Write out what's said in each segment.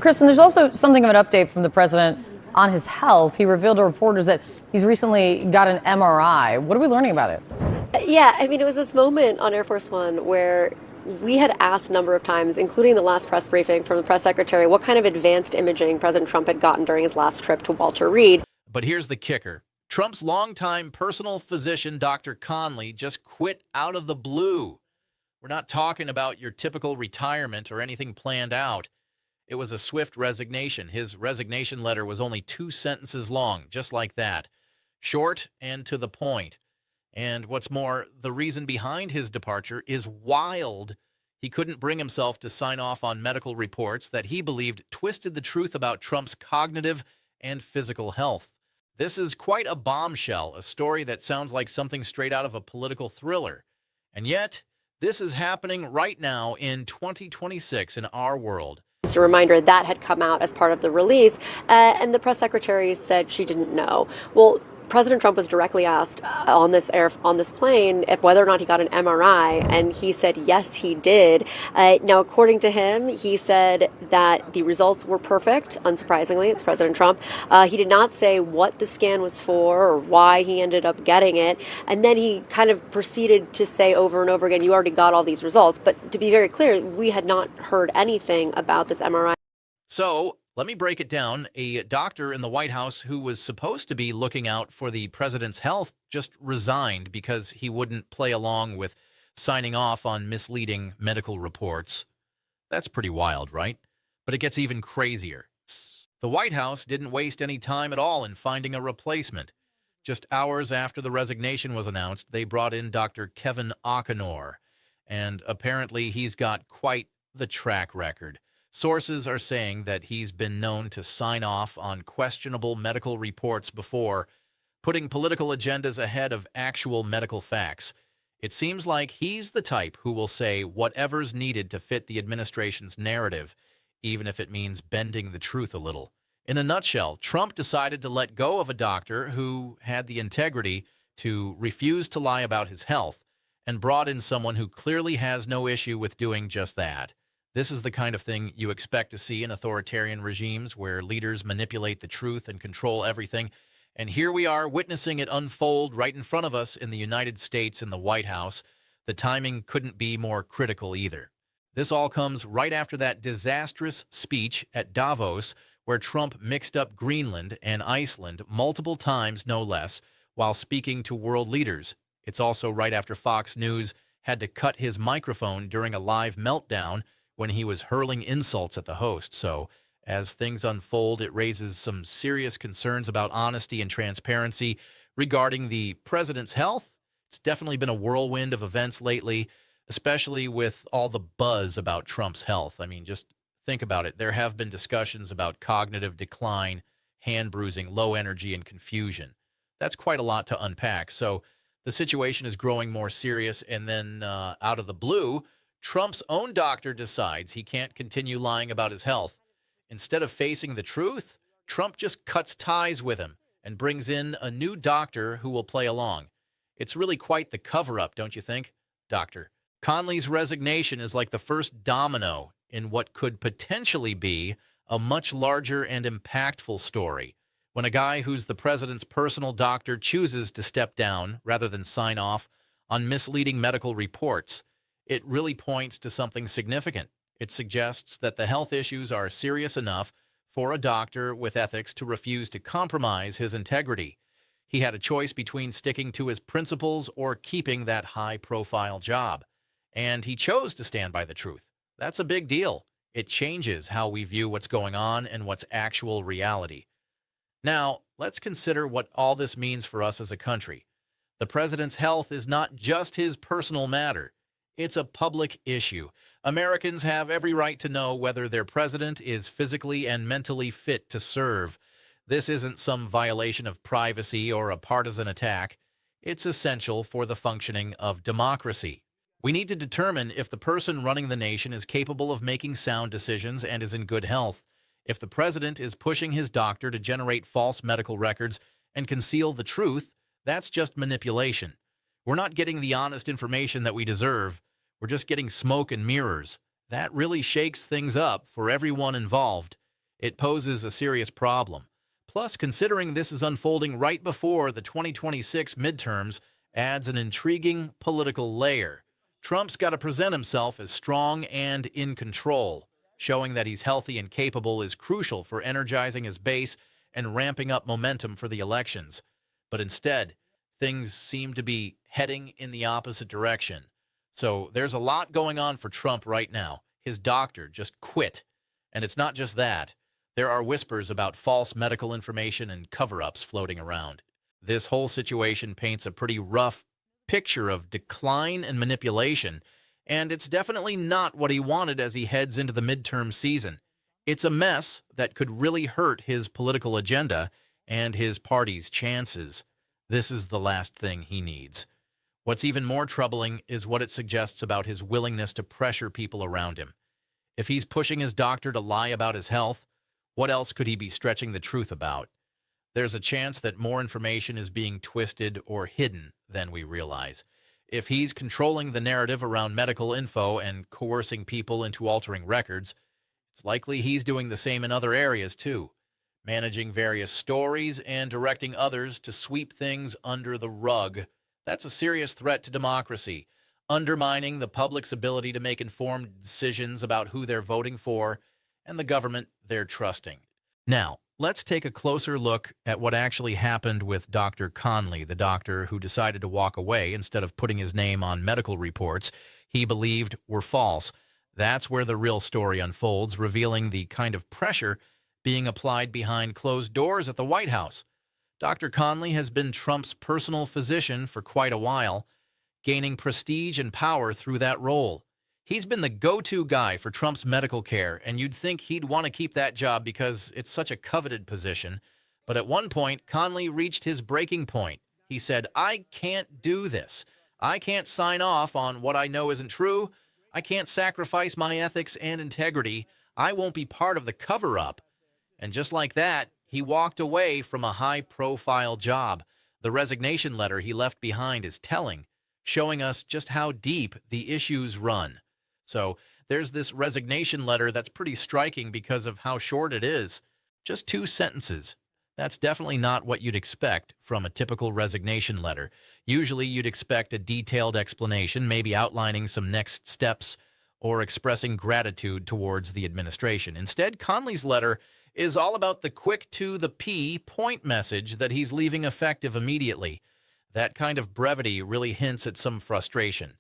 Kristen, there's also something of an update from the president on his health. He revealed to reporters that he's recently got an MRI. What are we learning about it? Yeah, I mean, it was this moment on Air Force One where we had asked a number of times, including the last press briefing from the press secretary, what kind of advanced imaging President Trump had gotten during his last trip to Walter Reed. But here's the kicker. Trump's longtime personal physician, Dr. Connley, just quit out of the blue. We're not talking about your typical retirement or anything planned out. It was a swift resignation. His resignation letter was only 2 sentences long, just like that. Short and to the point. And what's more, the reason behind his departure is wild. He couldn't bring himself to sign off on medical reports that he believed twisted the truth about Trump's cognitive and physical health. This is quite a bombshell, a story that sounds like something straight out of a political thriller. And yet, this is happening right now in 2026 in our world. Just a reminder, that had come out as part of the release, and the press secretary said she didn't know. Well, President Trump was directly asked on this plane if whether or not he got an MRI, and he said yes, he did. Now, according to him, he said that the results were perfect. Unsurprisingly, it's President Trump. He did not say what the scan was for or why he ended up getting it, and then he kind of proceeded to say over and over again, "You already got all these results." But to be very clear, we had not heard anything about this MRI. So, let me break it down. A doctor in the White House who was supposed to be looking out for the president's health just resigned because he wouldn't play along with signing off on misleading medical reports. That's pretty wild, right? But it gets even crazier. The White House didn't waste any time at all in finding a replacement. Just hours after the resignation was announced, they brought in Dr. Kevin O'Connor, and apparently he's got quite the track record. Sources are saying that he's been known to sign off on questionable medical reports before, putting political agendas ahead of actual medical facts. It seems like he's the type who will say whatever's needed to fit the administration's narrative, even if it means bending the truth a little. In a nutshell, Trump decided to let go of a doctor who had the integrity to refuse to lie about his health and brought in someone who clearly has no issue with doing just that. This is the kind of thing you expect to see in authoritarian regimes where leaders manipulate the truth and control everything. And here we are witnessing it unfold right in front of us in the United States in the White House. The timing couldn't be more critical either. This all comes right after that disastrous speech at Davos where Trump mixed up Greenland and Iceland multiple times, no less, while speaking to world leaders. It's also right after Fox News had to cut his microphone during a live meltdown when he was hurling insults at the host. So, as things unfold, it raises some serious concerns about honesty and transparency regarding the president's health. It's definitely been a whirlwind of events lately, especially with all the buzz about Trump's health. I mean, just think about it. There have been discussions about cognitive decline, hand bruising, low energy, and confusion. That's quite a lot to unpack. So, the situation is growing more serious, and then out of the blue, Trump's own doctor decides he can't continue lying about his health. Instead of facing the truth, Trump just cuts ties with him and brings in a new doctor who will play along. It's really quite the cover-up, don't you think, Doctor? Connley's resignation is like the first domino in what could potentially be a much larger and impactful story. When a guy who's the president's personal doctor chooses to step down rather than sign off on misleading medical reports, it really points to something significant. It suggests that the health issues are serious enough for a doctor with ethics to refuse to compromise his integrity. He had a choice between sticking to his principles or keeping that high-profile job. And he chose to stand by the truth. That's a big deal. It changes how we view what's going on and what's actual reality. Now, let's consider what all this means for us as a country. The president's health is not just his personal matter. It's a public issue. Americans have every right to know whether their president is physically and mentally fit to serve. This isn't some violation of privacy or a partisan attack. It's essential for the functioning of democracy. We need to determine if the person running the nation is capable of making sound decisions and is in good health. If the president is pushing his doctor to generate false medical records and conceal the truth, that's just manipulation. We're not getting the honest information that we deserve. We're just getting smoke and mirrors. That really shakes things up for everyone involved. It poses a serious problem. Plus, considering this is unfolding right before the 2026 midterms, adds an intriguing political layer. Trump's got to present himself as strong and in control. Showing that he's healthy and capable is crucial for energizing his base and ramping up momentum for the elections. But instead, things seem to be heading in the opposite direction. So there's a lot going on for Trump right now. His doctor just quit. And it's not just that. There are whispers about false medical information and cover-ups floating around. This whole situation paints a pretty rough picture of decline and manipulation, and it's definitely not what he wanted as he heads into the midterm season. It's a mess that could really hurt his political agenda and his party's chances. This is the last thing he needs. What's even more troubling is what it suggests about his willingness to pressure people around him. If he's pushing his doctor to lie about his health, what else could he be stretching the truth about? There's a chance that more information is being twisted or hidden than we realize. If he's controlling the narrative around medical info and coercing people into altering records, it's likely he's doing the same in other areas too, managing various stories and directing others to sweep things under the rug. That's a serious threat to democracy, undermining the public's ability to make informed decisions about who they're voting for and the government they're trusting. Now, let's take a closer look at what actually happened with Dr. Connley, the doctor who decided to walk away instead of putting his name on medical reports he believed were false. That's where the real story unfolds, revealing the kind of pressure being applied behind closed doors at the White House. Dr. Connley has been Trump's personal physician for quite a while, gaining prestige and power through that role. He's been the go-to guy for Trump's medical care, and you'd think he'd want to keep that job because it's such a coveted position. But at one point, Connley reached his breaking point. He said, "I can't do this. I can't sign off on what I know isn't true. I can't sacrifice my ethics and integrity. I won't be part of the cover-up." And just like that, he walked away from a high-profile job. The resignation letter he left behind is telling, showing us just how deep the issues run. So there's this resignation letter that's pretty striking because of how short it is. Just 2 sentences. That's definitely not what you'd expect from a typical resignation letter. Usually you'd expect a detailed explanation, maybe outlining some next steps or expressing gratitude towards the administration. Instead, Connley's letter is all about the quick-to-the-P point message that he's leaving effective immediately. That kind of brevity really hints at some frustration.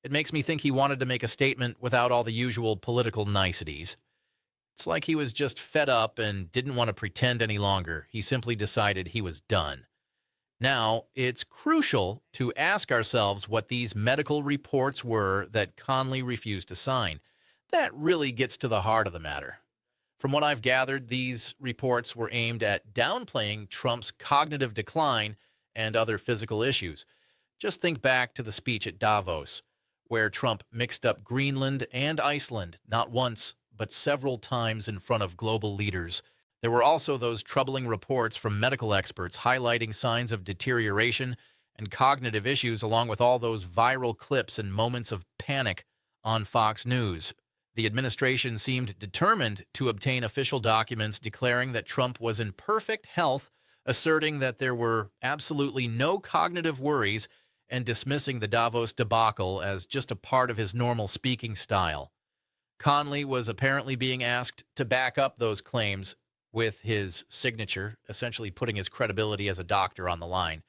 It makes me think he wanted to make a statement without all the usual political niceties. It's like he was just fed up and didn't want to pretend any longer. He simply decided he was done. Now, it's crucial to ask ourselves what these medical reports were that Connley refused to sign. That really gets to the heart of the matter. From what I've gathered, these reports were aimed at downplaying Trump's cognitive decline and other physical issues. Just think back to the speech at Davos, where Trump mixed up Greenland and Iceland, not once, but several times in front of global leaders. There were also those troubling reports from medical experts highlighting signs of deterioration and cognitive issues, along with all those viral clips and moments of panic on Fox News. The administration seemed determined to obtain official documents declaring that Trump was in perfect health, asserting that there were absolutely no cognitive worries, and dismissing the Davos debacle as just a part of his normal speaking style. Connley was apparently being asked to back up those claims with his signature, essentially putting his credibility as a doctor on the line.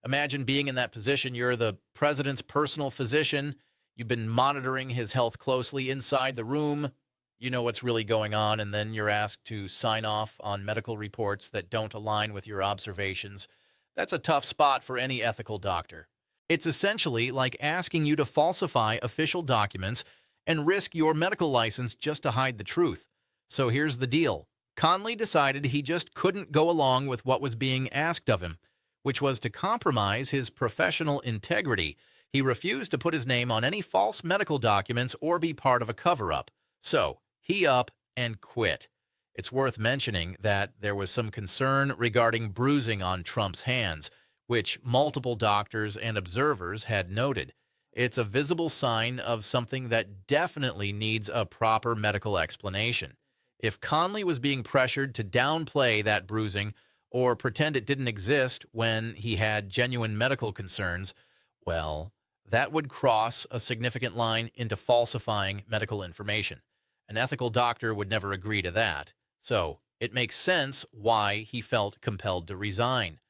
Imagine being in that position. You're the president's personal physician. You've been monitoring his health closely inside the room. You know what's really going on, and then you're asked to sign off on medical reports that don't align with your observations. That's a tough spot for any ethical doctor. It's essentially like asking you to falsify official documents and risk your medical license just to hide the truth. So here's the deal. Connley decided he just couldn't go along with what was being asked of him, which was to compromise his professional integrity. He refused to put his name on any false medical documents or be part of a cover-up. So he up and quit. It's worth mentioning that there was some concern regarding bruising on Trump's hands, which multiple doctors and observers had noted. It's a visible sign of something that definitely needs a proper medical explanation. If Connley was being pressured to downplay that bruising or pretend it didn't exist when he had genuine medical concerns, well, that would cross a significant line into falsifying medical information. An ethical doctor would never agree to that. So it makes sense why he felt compelled to resign.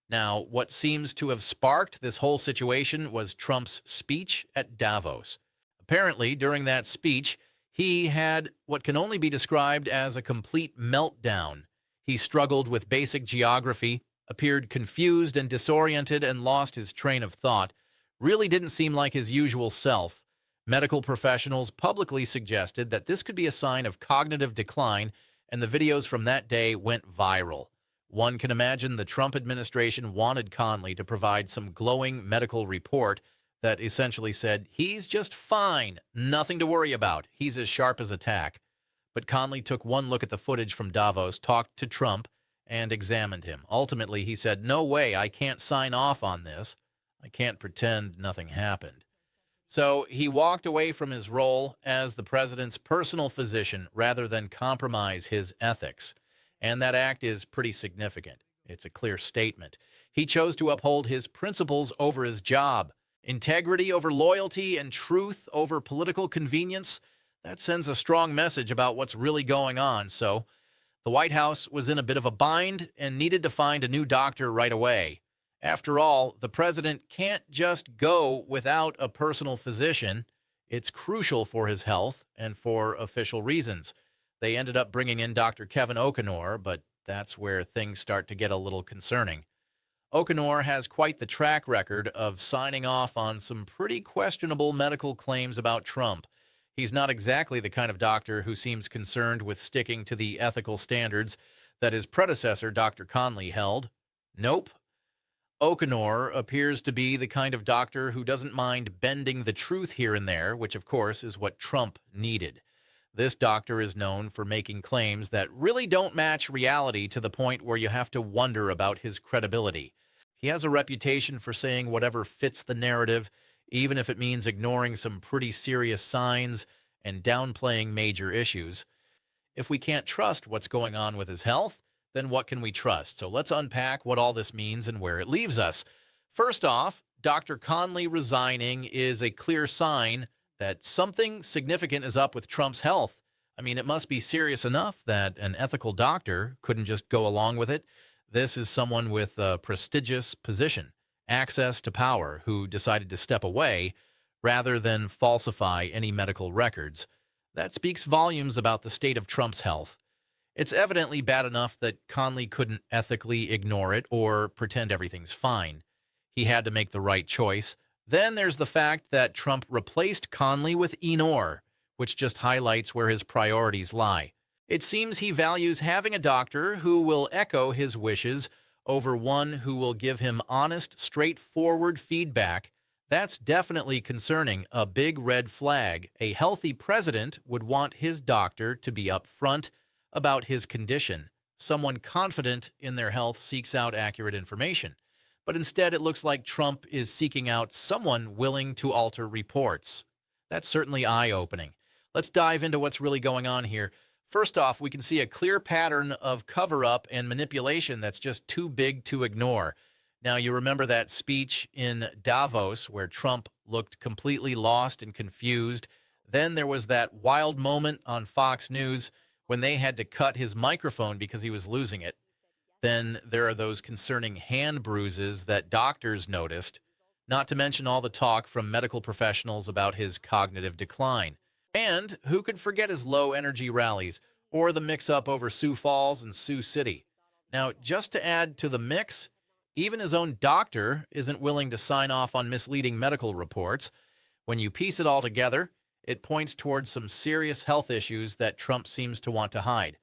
Now, what seems to have sparked this whole situation was Trump's speech at Davos. Apparently, during that speech, he had what can only be described as a complete meltdown. He struggled with basic geography, appeared confused and disoriented, and lost his train of thought. Really didn't seem like his usual self. Medical professionals publicly suggested that this could be a sign of cognitive decline, and the videos from that day went viral. One can imagine the Trump administration wanted Connley to provide some glowing medical report that essentially said, he's just fine, nothing to worry about, he's as sharp as a tack. But Connley took one look at the footage from Davos, talked to Trump, and examined him. Ultimately, he said, no way, I can't sign off on this. I can't pretend nothing happened. So he walked away from his role as the president's personal physician rather than compromise his ethics. And that act is pretty significant. It's a clear statement. He chose to uphold his principles over his job. Integrity over loyalty and truth over political convenience. That sends a strong message about what's really going on. So the White House was in a bit of a bind and needed to find a new doctor right away. After all, the president can't just go without a personal physician. It's crucial for his health and for official reasons. They ended up bringing in Dr. Kevin O'Connor, but that's where things start to get a little concerning. O'Connor has quite the track record of signing off on some pretty questionable medical claims about Trump. He's not exactly the kind of doctor who seems concerned with sticking to the ethical standards that his predecessor, Dr. Connley, held. Nope. O'Connor appears to be the kind of doctor who doesn't mind bending the truth here and there, which, of course, is what Trump needed. This doctor is known for making claims that really don't match reality to the point where you have to wonder about his credibility. He has a reputation for saying whatever fits the narrative, even if it means ignoring some pretty serious signs and downplaying major issues. If we can't trust what's going on with his health, then what can we trust? So let's unpack what all this means and where it leaves us. First off, Dr. Connley resigning is a clear sign that something significant is up with Trump's health. I mean, it must be serious enough that an ethical doctor couldn't just go along with it. This is someone with a prestigious position, access to power, who decided to step away rather than falsify any medical records. That speaks volumes about the state of Trump's health. It's evidently bad enough that Connley couldn't ethically ignore it or pretend everything's fine. He had to make the right choice. Then there's the fact that Trump replaced Connley with Enor, which just highlights where his priorities lie. It seems he values having a doctor who will echo his wishes over one who will give him honest, straightforward feedback. That's definitely concerning, a big red flag. A healthy president would want his doctor to be upfront about his condition. Someone confident in their health seeks out accurate information. But instead, it looks like Trump is seeking out someone willing to alter reports. That's certainly eye-opening. Let's dive into what's really going on here. First off, we can see a clear pattern of cover-up and manipulation that's just too big to ignore. Now, you remember that speech in Davos where Trump looked completely lost and confused. Then there was that wild moment on Fox News when they had to cut his microphone because he was losing it. Then there are those concerning hand bruises that doctors noticed, not to mention all the talk from medical professionals about his cognitive decline. And who could forget his low-energy rallies or the mix-up over Sioux Falls and Sioux City? Now, just to add to the mix, even his own doctor isn't willing to sign off on misleading medical reports. When you piece it all together, it points towards some serious health issues that Trump seems to want to hide.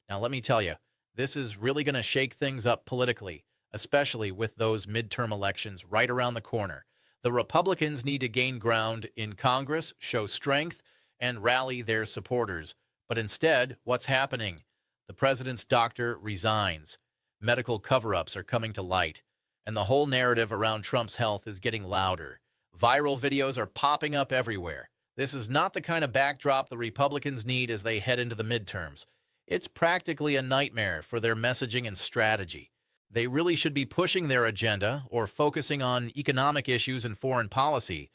Now, let me tell you, this is really going to shake things up politically, especially with those midterm elections right around the corner. The Republicans need to gain ground in Congress, show strength, and rally their supporters. But instead, what's happening? The president's doctor resigns. Medical cover-ups are coming to light, and the whole narrative around Trump's health is getting louder. Viral videos are popping up everywhere. This is not the kind of backdrop the Republicans need as they head into the midterms. It's practically a nightmare for their messaging and strategy. They really should be pushing their agenda or focusing on economic issues and foreign policy,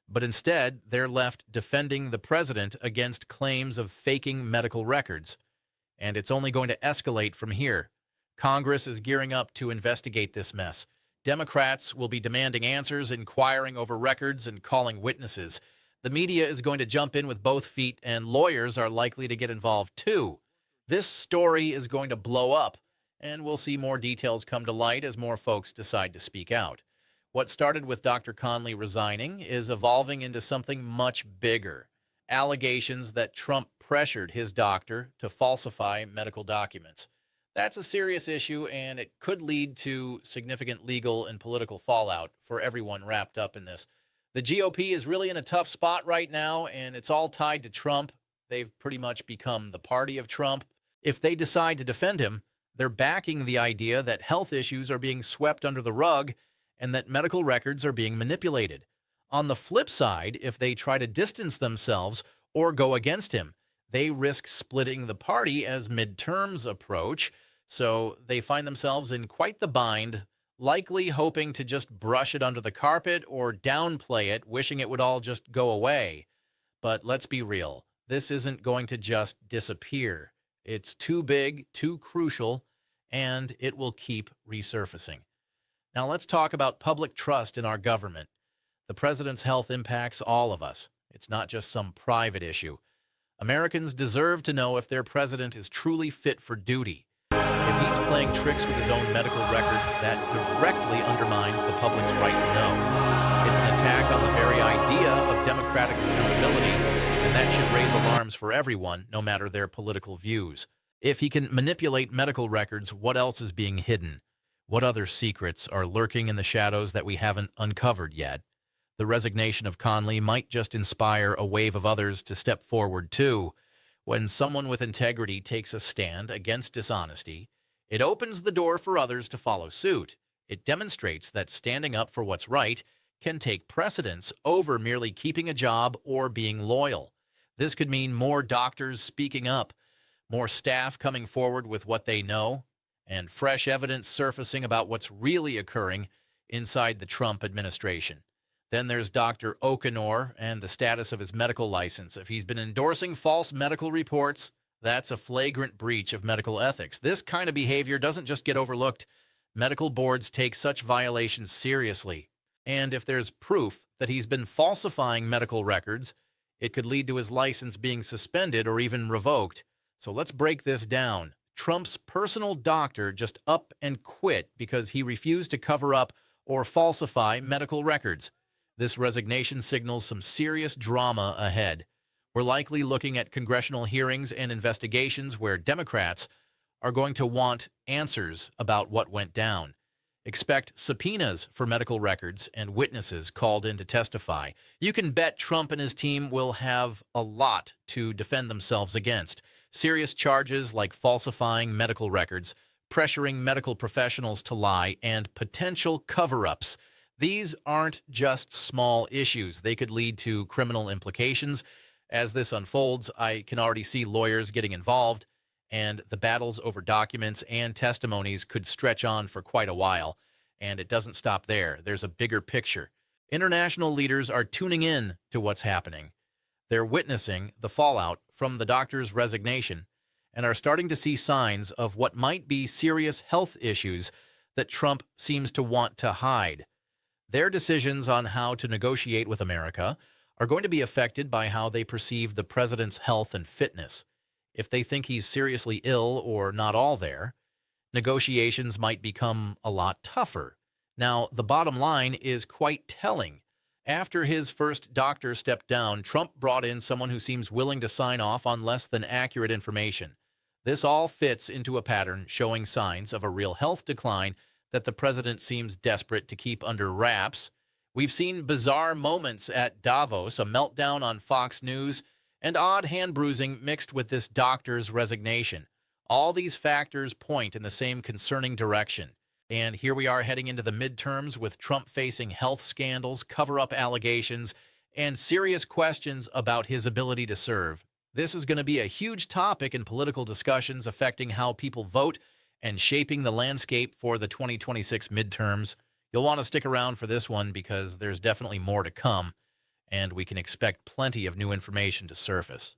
but instead they're left defending the president against claims of faking medical records. And it's only going to escalate from here. Congress is gearing up to investigate this mess. Democrats will be demanding answers, inquiring over records, and calling witnesses. The media is going to jump in with both feet, and lawyers are likely to get involved too. This story is going to blow up, and we'll see more details come to light as more folks decide to speak out. What started with Dr. Connley resigning is evolving into something much bigger. Allegations that Trump pressured his doctor to falsify medical documents. That's a serious issue, and it could lead to significant legal and political fallout for everyone wrapped up in this. The GOP is really in a tough spot right now, and it's all tied to Trump. They've pretty much become the party of Trump. If they decide to defend him, they're backing the idea that health issues are being swept under the rug and that medical records are being manipulated. On the flip side, if they try to distance themselves or go against him, they risk splitting the party as midterms approach, so they find themselves in quite the bind, likely hoping to just brush it under the carpet or downplay it, wishing it would all just go away. But let's be real, this isn't going to just disappear. It's too big, too crucial, and it will keep resurfacing. Now let's talk about public trust in our government. The president's health impacts all of us. It's not just some private issue. Americans deserve to know if their president is truly fit for duty. If he's playing tricks with his own medical records, that directly undermines the public's right to know. It's an attack on the very idea of democratic accountability, and that should raise alarms for everyone, no matter their political views. If he can manipulate medical records, what else is being hidden? What other secrets are lurking in the shadows that we haven't uncovered yet? The resignation of Connley might just inspire a wave of others to step forward too. When someone with integrity takes a stand against dishonesty, it opens the door for others to follow suit. It demonstrates that standing up for what's right can take precedence over merely keeping a job or being loyal. This could mean more doctors speaking up, more staff coming forward with what they know, and fresh evidence surfacing about what's really occurring inside the Trump administration. Then there's Dr. O'Connor and the status of his medical license. If he's been endorsing false medical reports, that's a flagrant breach of medical ethics. This kind of behavior doesn't just get overlooked. Medical boards take such violations seriously. And if there's proof that he's been falsifying medical records, it could lead to his license being suspended or even revoked. So let's break this down. Trump's personal doctor just up and quit because he refused to cover up or falsify medical records. This resignation signals some serious drama ahead. We're likely looking at congressional hearings and investigations where Democrats are going to want answers about what went down. Expect subpoenas for medical records and witnesses called in to testify. You can bet Trump and his team will have a lot to defend themselves against. Serious charges like falsifying medical records, pressuring medical professionals to lie, and potential cover-ups. These aren't just small issues. They could lead to criminal implications. As this unfolds, I can already see lawyers getting involved, and the battles over documents and testimonies could stretch on for quite a while. And it doesn't stop there. There's a bigger picture. International leaders are tuning in to what's happening. They're witnessing the fallout from the doctor's resignation and are starting to see signs of what might be serious health issues that Trump seems to want to hide. Their decisions on how to negotiate with America are going to be affected by how they perceive the president's health and fitness. If they think he's seriously ill or not all there, negotiations might become a lot tougher. Now, the bottom line is quite telling. After his first doctor stepped down, Trump brought in someone who seems willing to sign off on less than accurate information. This all fits into a pattern showing signs of a real health decline that the president seems desperate to keep under wraps. We've seen bizarre moments at Davos, a meltdown on Fox News, and odd hand-bruising mixed with this doctor's resignation. All these factors point in the same concerning direction. And here we are heading into the midterms with Trump facing health scandals, cover-up allegations, and serious questions about his ability to serve. This is going to be a huge topic in political discussions affecting how people vote and shaping the landscape for the 2026 midterms. You'll want to stick around for this one because there's definitely more to come, and we can expect plenty of new information to surface.